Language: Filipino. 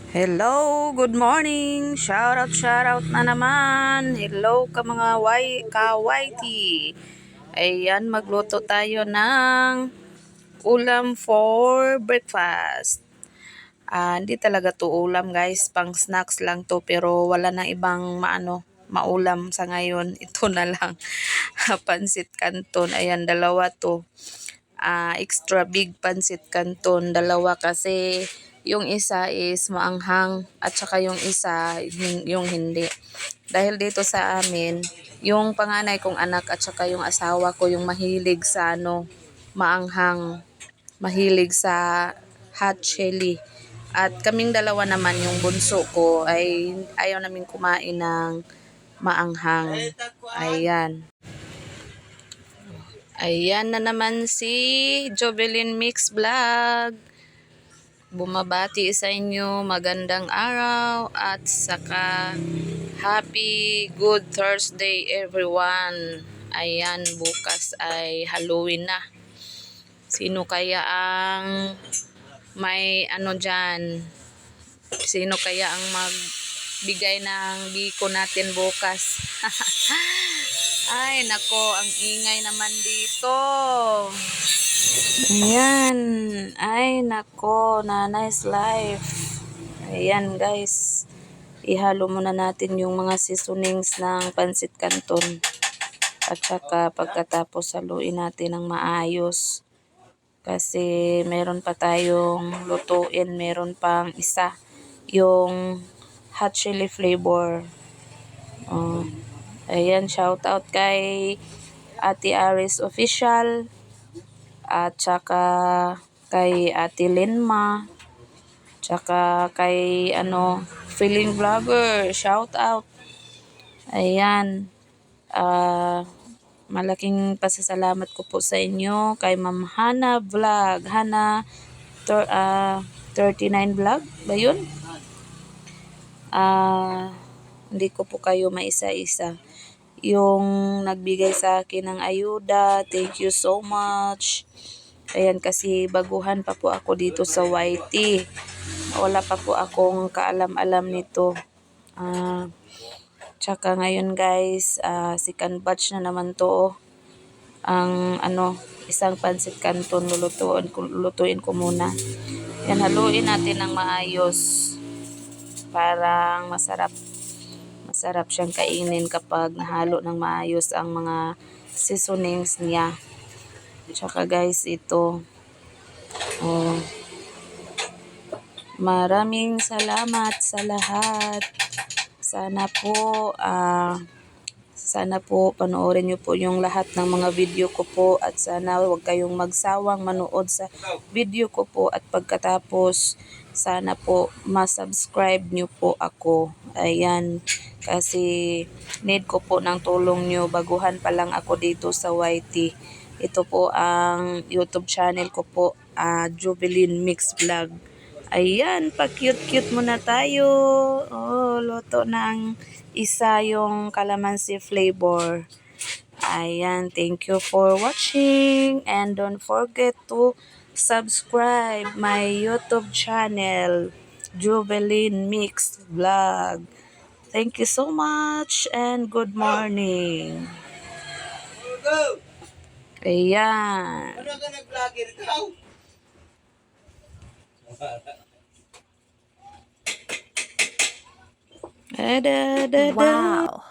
Hello, good morning. Shout out na naman. Hello ka mga ka-YT. Ayan, magluto tayo ng ulam for breakfast. Hindi talaga to ulam guys, pang snacks lang to pero wala nang ibang maulam sa ngayon. Ito na lang. Pansit canton. Ayan, dalawa to. Extra big pansit canton, dalawa kasi yung isa is maanghang at saka yung isa yung hindi. Dahil dito sa amin, yung panganay kong anak at saka yung asawa ko yung mahilig sa maanghang, mahilig sa hot chili. At kaming dalawa naman, yung bunso ko ay ayaw namin kumain ng maanghang. Ayan. Ayan na naman si Jovelyn Mix Vlog. Bumabati sa inyo, magandang araw at saka happy good Thursday everyone. Ayan, bukas ay Halloween na. Sino kaya ang may dyan? Sino kaya ang magbigay ng biko natin bukas? Ay, nako, ang ingay naman dito. Ayan. Ay, nako, nanay's life. Ayan, guys. Ihalo muna natin yung mga seasonings ng pansit canton. At saka pagkatapos haluin natin ng maayos. Kasi meron pa tayong lutuin. Meron pang isa. Yung hot chili flavor. Ayan, shout out kay Ate Aris Official at saka kay Ate Linma, tsaka kay Feeling Vlogger, shout out. Ayan, malaking pasasalamat ko po sa inyo kay Ma'am Hana Vlog, Hana 39 Vlog ba yun? Hindi ko po kayo maisa-isa. Yung nagbigay sa akin ng ayuda, thank you so much. Ayan, kasi baguhan pa po ako dito sa YT. Wala pa po akong kaalam-alam nito. Tsaka ngayon guys, second batch na naman to. Ang isang pansit canton lulutuin ko muna. Yan, haluin natin ng maayos. Parang masarap. Masarap siyang kainin kapag nahalo ng maayos ang mga seasonings niya. Tsaka guys, ito. Maraming salamat sa lahat. Sana po panoorin niyo po yung lahat ng mga video ko po at sana huwag kayong magsawang manood sa video ko po at pagkatapos sana po ma-subscribe niyo po ako. Ayan, kasi need ko po ng tulong niyo. Baguhan pa lang ako dito sa YT. Ito po ang YouTube channel ko po, Jovelyn Mix Vlog. Ayan, pa-cute-cute muna tayo. Luto ng isa yung calamansi flavor. Ayan, thank you for watching. And don't forget to subscribe my YouTube channel, Jovelyn Mix Vlog. Thank you so much and good morning. Ayan. Ano ka nag-vlogger ka? Da, da, da, da. Wow.